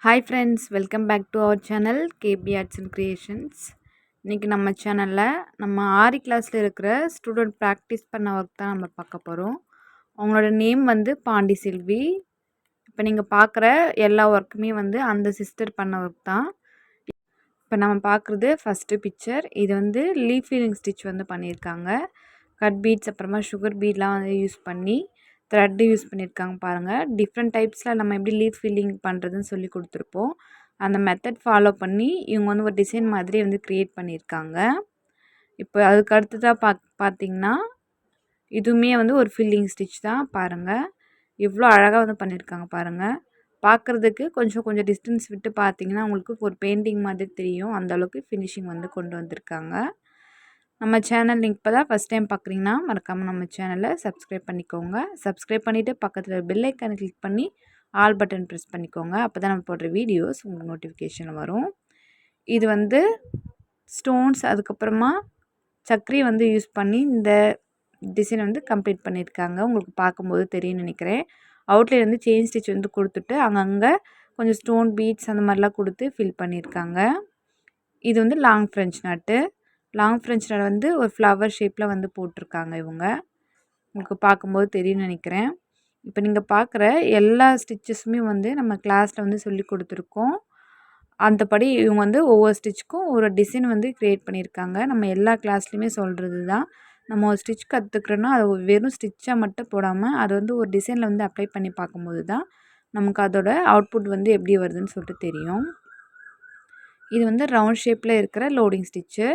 Hi friends, welcome back to our channel KB Arts and Creations. இன்னைக்கு நம்ம சேனலில் நம்ம ஆரி கிளாஸில் இருக்கிற ஸ்டூடெண்ட் ப்ராக்டிஸ் பண்ண ஒர்க் தான் நம்ம பார்க்க போகிறோம். அவங்களோட நேம் வந்து பாண்டி செல்வி. இப்போ நீங்கள் பார்க்குற எல்லா ஒர்க்குமே வந்து அந்த சிஸ்டர் பண்ண ஒர்க் தான். இப்போ நம்ம பார்க்குறது ஃபஸ்ட்டு பிக்சர். இது வந்து லீஃப் ஃபீலிங் ஸ்டிச் வந்து பண்ணியிருக்காங்க. கட் பீட்ஸ் அப்புறமா சுகர் பீட்லாம் வந்து யூஸ் பண்ணி த்ரெட்டு யூஸ் பண்ணியிருக்காங்க பாருங்கள். டிஃப்ரெண்ட் டைப்ஸில் நம்ம எப்படி லீஃப் ஃபில்லிங் பண்ணுறதுன்னு சொல்லி கொடுத்துருப்போம். அந்த மெத்தட் ஃபாலோ பண்ணி இவங்க வந்து ஒரு டிசைன் மாதிரி வந்து க்ரியேட் பண்ணியிருக்காங்க. இப்போ அதுக்கு அடுத்ததாக பார்த்திங்கன்னா இதுவுமே வந்து ஒரு ஃபில்லிங் ஸ்டிச் தான் பாருங்கள். எவ்வளோ அழகாக வந்து பண்ணியிருக்காங்க பாருங்கள். பார்க்குறதுக்கு கொஞ்சம் டிஸ்டன்ஸ் விட்டு பார்த்தீங்கன்னா உங்களுக்கு ஒரு பெயிண்டிங் மாதிரி தெரியும். அந்தளவுக்கு ஃபினிஷிங் வந்து கொண்டு வந்திருக்காங்க. நம்ம சேனல் நீங்கள் இப்போ தான் ஃபஸ்ட் டைம் பார்க்குறீங்கன்னா மறக்காமல் நம்ம சேனலை சப்ஸ்கிரைப் பண்ணிக்கோங்க. சப்ஸ்கிரைப் பண்ணிவிட்டு பக்கத்தில் பெல் ஐக்கானை கிளிக் பண்ணி ஆல் பட்டன் ப்ரெஸ் பண்ணிக்கோங்க. அப்போ தான் நம்ம போடுற வீடியோஸ் உங்களுக்கு நோட்டிஃபிகேஷன் வரும். இது வந்து ஸ்டோன்ஸ் அதுக்கப்புறமா சக்கரி வந்து யூஸ் பண்ணி இந்த டிசைன் வந்து கம்ப்ளீட் பண்ணியிருக்காங்க. உங்களுக்கு பார்க்கும்போது தெரியும்னு நினைக்கிறேன். அவுட்லைன் வந்து செயின் ஸ்டிச் வந்து கொடுத்துட்டு அங்கங்கே கொஞ்சம் ஸ்டோன் பீட்ஸ் அந்த மாதிரிலாம் கொடுத்து ஃபில் பண்ணியிருக்காங்க. இது வந்து லாங் ஃப்ரெஞ்ச் நாட்டு. லாங் ஃப்ரெஞ்ச் நாட் வந்து ஒரு ஃப்ளவர் ஷேப்பில் வந்து போட்டிருக்காங்க இவங்க. உங்களுக்கு பார்க்கும்போது தெரியும்னு நினைக்கிறேன். இப்போ நீங்கள் பார்க்குற எல்லா ஸ்டிச்சஸுமே வந்து நம்ம கிளாஸில் வந்து சொல்லி கொடுத்துருக்கோம். அந்தபடி இவங்க வந்து ஒவ்வொரு ஸ்டிச்சுக்கும் ஒரு டிசைன் வந்து க்ரியேட் பண்ணியிருக்காங்க. நம்ம எல்லா கிளாஸ்லேயுமே சொல்கிறது தான். நம்ம ஒரு ஸ்டிச் கற்றுக்குறோன்னா அது வெறும் ஸ்டிச்சாக மட்டும் போடாமல் அது வந்து ஒரு டிசைனில் வந்து அப்ளை பண்ணி பார்க்கும்போது தான் நமக்கு அதோட அவுட்புட் வந்து எப்படி வருதுன்னு சொல்லிட்டு தெரியும். இது வந்து ரவுண்ட் ஷேப்பில் இருக்கிற லோடிங் ஸ்டிச்சு.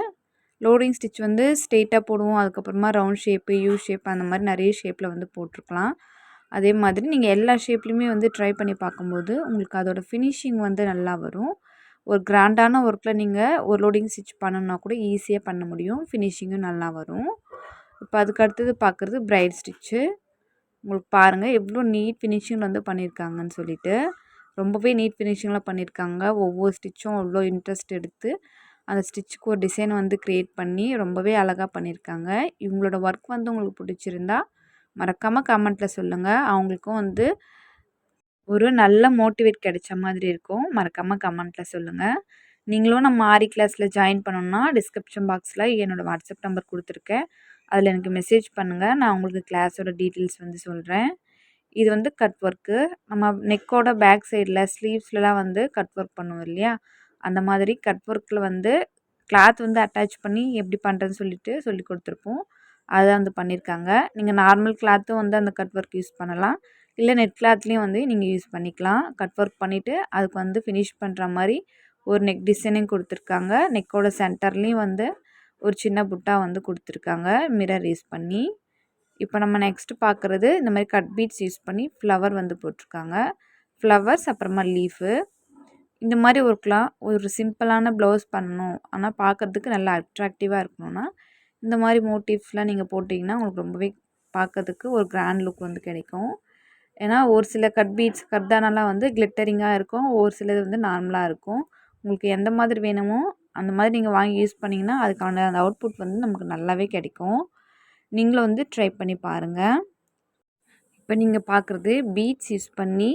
லோடிங் ஸ்டிச் வந்து ஸ்ட்ரெயிட்டாக போடுவோம். அதுக்கப்புறமா ரவுண்ட் ஷேப்பு, யூ ஷேப் அந்த மாதிரி நிறைய ஷேப்பில் வந்து போட்டிருக்கலாம். அதே மாதிரி நீங்கள் எல்லா ஷேப்லேயுமே வந்து ட்ரை பண்ணி பார்க்கும்போது உங்களுக்கு அதோட ஃபினிஷிங் வந்து நல்லா வரும். ஒரு கிராண்டான ஒர்க்கில் நீங்கள் ஒரு லோடிங் ஸ்டிச் பண்ணணுன்னா கூட ஈஸியாக பண்ண முடியும். ஃபினிஷிங்கும் நல்லா வரும். இப்போ அதுக்கு அடுத்தது பார்க்குறது பிரைட் ஸ்டிச்சு. உங்களுக்கு பாருங்கள் எவ்வளோ நீட் ஃபினிஷிங் வந்து பண்ணியிருக்காங்கன்னு சொல்லிட்டு. ரொம்பவே நீட் ஃபினிஷிங்கில் பண்ணியிருக்காங்க. ஒவ்வொரு ஸ்டிச்சும் அவ்வளோ இன்ட்ரெஸ்ட் எடுத்து அந்த ஸ்டிச்சுக்கு ஒரு டிசைன் வந்து க்ரியேட் பண்ணி ரொம்பவே அழகாக பண்ணியிருக்காங்க. இவங்களோட ஒர்க் வந்து உங்களுக்கு பிடிச்சிருந்தா மறக்காமல் கமெண்ட்டில் சொல்லுங்கள். அவங்களுக்கும் வந்து ஒரு நல்ல மோட்டிவேட் கிடைச்ச மாதிரி இருக்கும். மறக்காமல் கமெண்ட்டில் சொல்லுங்கள். நீங்களும் நம்ம ஆரி கிளாஸில் ஜாயின் பண்ணணுன்னா டிஸ்கிரிப்ஷன் பாக்ஸில் என்னோடய வாட்ஸ்அப் நம்பர் கொடுத்துருக்கேன். அதில் எனக்கு மெசேஜ் பண்ணுங்கள். நான் உங்களுக்கு கிளாஸோட டீட்டெயில்ஸ் வந்து சொல்கிறேன். இது வந்து கட் ஒர்க்கு. நம்ம நெக்கோட பேக் சைடில் ஸ்லீவ்ஸ்லலாம் வந்து கட் ஒர்க் பண்ணுவோம் இல்லையா, அந்த மாதிரி கட் ஒர்க்கில் வந்து கிளாத் வந்து அட்டாச் பண்ணி எப்படி பண்ணுறதுன்னு சொல்லி கொடுத்துருப்போம். அதை வந்து பண்ணியிருக்காங்க. நீங்கள் நார்மல் கிளாத்தும் வந்து அந்த கட் ஒர்க் யூஸ் பண்ணலாம். இல்லை நெட் கிளாத்லேயும் வந்து நீங்கள் யூஸ் பண்ணிக்கலாம். கட் ஒர்க் பண்ணிவிட்டு அதுக்கு வந்து ஃபினிஷ் பண்ணுற மாதிரி ஒரு நெக் டிசைனிங் கொடுத்துருக்காங்க. நெக்கோட சென்டர்லேயும் வந்து ஒரு சின்ன புட்டா வந்து கொடுத்துருக்காங்க மிரர் யூஸ் பண்ணி. இப்போ நம்ம நெக்ஸ்ட்டு பார்க்குறது இந்த மாதிரி கட் பீட்ஸ் யூஸ் பண்ணி ஃப்ளவர் வந்து போட்டிருக்காங்க. ஃப்ளவர்ஸ் அப்புறமா லீஃபு. இந்த மாதிரி ஒர்க்லாம் ஒரு சிம்பிளான ப்ளவுஸ் பண்ணணும், ஆனால் பார்க்குறதுக்கு நல்லா அட்ராக்டிவாக இருக்கணும்னா இந்த மாதிரி மோட்டிவ்ஸ்லாம் நீங்கள் போட்டிங்கன்னா உங்களுக்கு ரொம்பவே பார்க்கறதுக்கு ஒரு கிராண்ட் லுக் வந்து கிடைக்கும். ஏன்னா ஒரு சில கட் பீட்ஸ் கர்தானாலாம் வந்து கிளிட்டரிங்காக இருக்கும். ஒரு சிலது வந்து நார்மலாக இருக்கும். உங்களுக்கு எந்த மாதிரி வேணுமோ அந்த மாதிரி நீங்கள் வாங்கி யூஸ் பண்ணிங்கன்னா அதுக்கான அந்த அவுட்புட் வந்து நமக்கு நல்லாவே கிடைக்கும். நீங்களும் வந்து ட்ரை பண்ணி பாருங்கள். இப்போ நீங்கள் பார்க்குறது பீட்ஸ் யூஸ் பண்ணி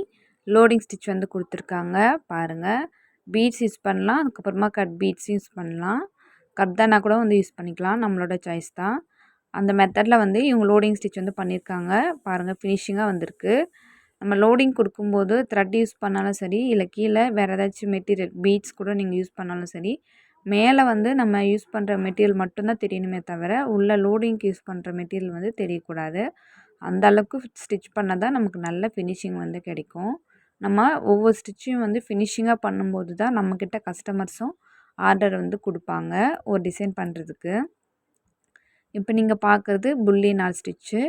லோடிங் ஸ்டிச் வந்து கொடுத்துருக்காங்க பாருங்கள். பீட்ஸ் யூஸ் பண்ணலாம், அதுக்கப்புறமா கட் பீட்ஸ் யூஸ் பண்ணலாம், கர்தானா கூட வந்து யூஸ் பண்ணிக்கலாம். நம்மளோட சாய்ஸ் தான். அந்த மெத்தடில் வந்து இவங்க லோடிங் ஸ்டிச் வந்து பண்ணியிருக்காங்க பாருங்கள். ஃபினிஷிங்காக வந்திருக்கு. நம்ம லோடிங் கொடுக்கும்போது த்ரெட் யூஸ் பண்ணாலும் சரி, இல்லை கீழே வேறு ஏதாச்சும் மெட்டீரியல் பீட்ஸ் கூட நீங்கள் யூஸ் பண்ணாலும் சரி, மேலே வந்து நம்ம யூஸ் பண்ணுற மெட்டீரியல் மட்டும்தான் தெரியணுமே தவிர உள்ள லோடிங்க்கு யூஸ் பண்ணுற மெட்டீரியல் வந்து தெரியக்கூடாது. அந்த அளவுக்கு ஸ்டிச் பண்ணால் தான் நமக்கு நல்ல ஃபினிஷிங் வந்து கிடைக்கும். நம்ம ஒவ்வொரு ஸ்டிச்சையும் வந்து ஃபினிஷிங்காக பண்ணும்போது தான் நம்மக்கிட்ட கஸ்டமர்ஸும் ஆர்டர் வந்து கொடுப்பாங்க ஒரு டிசைன் பண்ணுறதுக்கு. இப்போ நீங்கள் பார்க்குறது புள்ளி நாட் ஸ்டிச்சு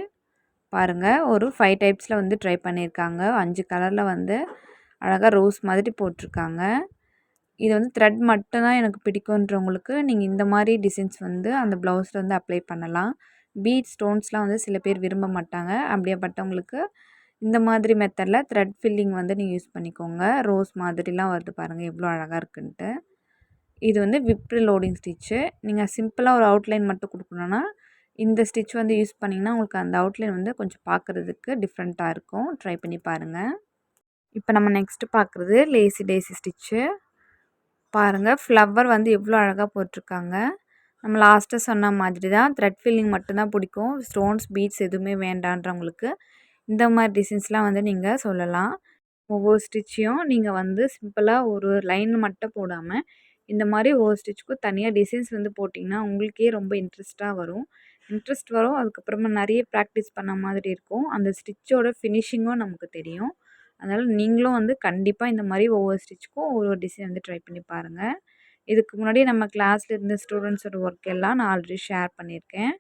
பாருங்கள். ஒரு 5 டைப்ஸில் வந்து ட்ரை பண்ணியிருக்காங்க. 5 கலரில் வந்து அழகாக ரோஸ் மாதிரி போட்டிருக்காங்க. இது வந்து த்ரெட் மட்டும்தான் எனக்கு பிடிக்குன்றவங்களுக்கு நீங்கள் இந்த மாதிரி டிசைன்ஸ் வந்து அந்த ப்ளவுஸில் வந்து அப்ளை பண்ணலாம். பீட் ஸ்டோன்ஸ்லாம் வந்து சில பேர் விரும்ப மாட்டாங்க. அப்படியேப்பட்டவங்களுக்கு இந்த மாதிரி மெத்தடில் த்ரெட் ஃபில்லிங் வந்து நீங்கள் யூஸ் பண்ணிக்கோங்க. ரோஸ் மாதிரிலாம் வருது பாருங்கள் எவ்வளோ அழகாக இருக்குன்ட்டு. இது வந்து விப்டு லோடிங் ஸ்டிச்சு. நீங்கள் சிம்பிளாக ஒரு அவுட்லைன் மட்டும் கொடுக்கணுன்னா இந்த ஸ்டிச் வந்து யூஸ் பண்ணிங்கன்னா உங்களுக்கு அந்த அவுட்லைன் வந்து கொஞ்சம் பார்க்குறதுக்கு டிஃப்ரெண்ட்டாக இருக்கும். ட்ரை பண்ணி பாருங்கள். இப்போ நம்ம நெக்ஸ்ட்டு பார்க்குறது லேசி டேசி ஸ்டிச்சு. பாருங்கள் ஃப்ளவர் வந்து எவ்வளோ அழகாக போட்டிருக்காங்க. நம்ம லாஸ்ட்டாக சொன்ன மாதிரி தான் த்ரெட் ஃபில்லிங் மட்டும்தான் பிடிக்கும். ஸ்டோன்ஸ் பீட்ஸ் எதுவுமே வேண்டான்றவங்களுக்கு இந்த மாதிரி டிசைன்ஸ்லாம் வந்து நீங்கள் சொல்லலாம். ஒவ்வொரு ஸ்டிச்சையும் நீங்கள் வந்து சிம்பிளாக ஒரு லைன் மட்டும் போடாமல் இந்த மாதிரி ஒவ்வொரு ஸ்டிச்சுக்கும் தனியாக டிசைன்ஸ் வந்து போட்டிங்கன்னா உங்களுக்கே ரொம்ப இன்ட்ரெஸ்ட் வரும். அதுக்கப்புறமா நிறைய ப்ராக்டிஸ் பண்ண மாதிரி இருக்கும். அந்த ஸ்டிச்சோட ஃபினிஷிங்கும் நமக்கு தெரியும். அதனால் நீங்களும் வந்து கண்டிப்பாக இந்த மாதிரி ஒவ்வொரு ஸ்டிச்சுக்கும் ஒவ்வொரு டிசைன் வந்து ட்ரை பண்ணி பாருங்கள். இதுக்கு முன்னாடி நம்ம கிளாஸில் இருந்த ஸ்டூடெண்ட்ஸோட ஒர்க் எல்லாம் நான் ஆல்ரெடி ஷேர் பண்ணியிருக்கேன்.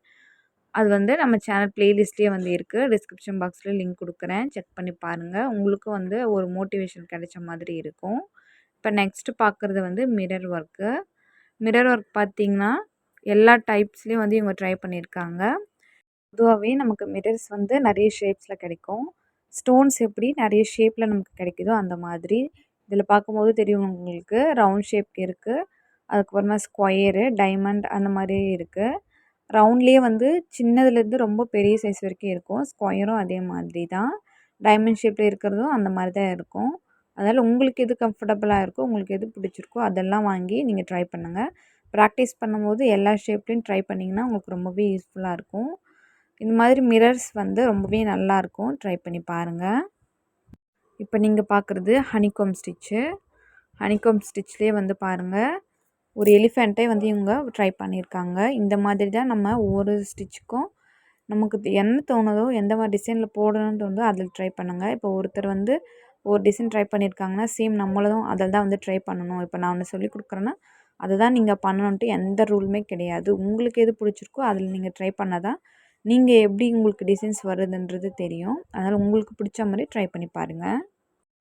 அது வந்து நம்ம சேனல் ப்ளேலிஸ்ட்லேயே வந்து இருக்குது. டிஸ்கிரிப்ஷன் பாக்ஸில் லிங்க் கொடுக்குறேன். செக் பண்ணி பாருங்கள். உங்களுக்கும் வந்து ஒரு மோட்டிவேஷன் கிடைச்ச மாதிரி இருக்கும். இப்போ நெக்ஸ்ட்டு பார்க்குறது வந்து மிரர் ஒர்க்கு. மிரர் ஒர்க் பார்த்திங்கன்னா எல்லா டைப்ஸ்லேயும் வந்து இவங்க ட்ரை பண்ணியிருக்காங்க. பொதுவாகவே நமக்கு மிரர்ஸ் வந்து நிறைய ஷேப்ஸில் கிடைக்கும். ஸ்டோன்ஸ் எப்படி நிறைய ஷேப்பில் நமக்கு கிடைக்குதோ அந்த மாதிரி இதில் பார்க்கும்போது தெரியும் உங்களுக்கு. ரவுண்ட் ஷேப் இருக்குது, அதுக்கப்புறமா ஸ்கொயரு, டைமண்ட் அந்த மாதிரி இருக்குது. ரவுண்ட்லேயே வந்து சின்னதுலேருந்து ரொம்ப பெரிய சைஸ் வரைக்கும் இருக்கும். ஸ்கொயரும் அதே மாதிரி தான். டைமண்ட் ஷேப்பில் இருக்கிறதும் அந்த மாதிரி தான் இருக்கும். அதனால் உங்களுக்கு எது கம்ஃபர்டபுளாக இருக்கோ, உங்களுக்கு எது பிடிச்சிருக்கோ அதெல்லாம் வாங்கி நீங்கள் ட்ரை பண்ணுங்கள். ப்ராக்டிஸ் பண்ணும்போது எல்லா ஷேப்லேயும் ட்ரை பண்ணிங்கன்னா உங்களுக்கு ரொம்பவே யூஸ்ஃபுல்லாக இருக்கும். இந்த மாதிரி மிரர்ஸ் வந்து ரொம்பவே நல்லாயிருக்கும். ட்ரை பண்ணி பாருங்கள். இப்போ நீங்கள் பார்க்குறது ஹனிகோம் ஸ்டிச்சு. ஹனிகோம் ஸ்டிச்லேயே வந்து பாருங்கள், ஒரு எலிஃபெண்ட்டே வந்து இவங்க ட்ரை பண்ணியிருக்காங்க. இந்த மாதிரி தான் நம்ம ஒவ்வொரு ஸ்டிச்சுக்கும் நமக்கு என்ன தோணுதோ, எந்த மாதிரி டிசைனில் போடணும்னு தோணுதோ அதில் ட்ரை பண்ணுங்கள். இப்போ ஒருத்தர் வந்து ஒரு டிசைன் ட்ரை பண்ணியிருக்காங்கன்னா சேம் நம்மளும் அதில் தான் வந்து ட்ரை பண்ணணும். இப்போ நான் ஒன்று சொல்லிக் கொடுக்குறேன்னா அதை தான் நீங்கள் பண்ணணுன்ட்டு எந்த ரூலுமே கிடையாது. உங்களுக்கு எது பிடிச்சிருக்கோ அதில் நீங்கள் ட்ரை பண்ணால் தான் நீங்கள் எப்படி உங்களுக்கு டிசைன்ஸ் வருதுன்றது தெரியும். அதனால் உங்களுக்கு பிடிச்ச மாதிரி ட்ரை பண்ணி பாருங்கள்.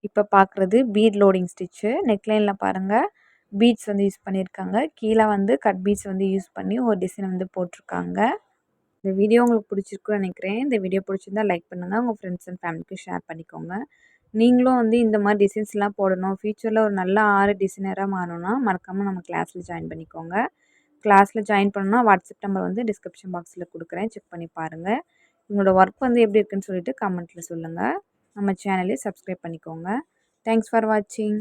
இப்போ பார்க்குறது பீட் லோடிங் ஸ்டிச்சு. நெக்லைனில் பாருங்கள் பீட்ஸ் வந்து யூஸ் பண்ணியிருக்காங்க. கீழே வந்து கட் பீட்ஸ் வந்து யூஸ் பண்ணி ஒரு டிசைன் வந்து போட்டிருக்காங்க. இந்த வீடியோ உங்களுக்கு பிடிச்சிருக்குன்னு நினைக்கிறேன். இந்த வீடியோ பிடிச்சிருந்தா லைக் பண்ணுங்கள். உங்கள் ஃப்ரெண்ட்ஸ் அண்ட் ஃபேமிலிக்கு ஷேர் பண்ணிக்கோங்க. நீங்களும் வந்து இந்த மாதிரி டிசைன்ஸ்லாம் போடணும், ஃப்யூச்சரில் ஒரு நல்ல ஆரி டிசைனராக மாறணும்னா மறக்காமல் நம்ம கிளாஸில் ஜாயின் பண்ணிக்கோங்க. கிளாஸில் ஜாயின் பண்ணணும்னா வாட்ஸ்அப் நம்பர் வந்து டிஸ்கிரிப்ஷன் பாக்ஸில் கொடுக்குறேன். செக் பண்ணி பாருங்கள். உங்களோட ஒர்க் வந்து எப்படி இருக்குன்னு சொல்லிட்டு கமெண்ட்டில் சொல்லுங்கள். நம்ம சேனலை சப்ஸ்கிரைப் பண்ணிக்கோங்க. தேங்க்ஸ் ஃபார் வாட்சிங்.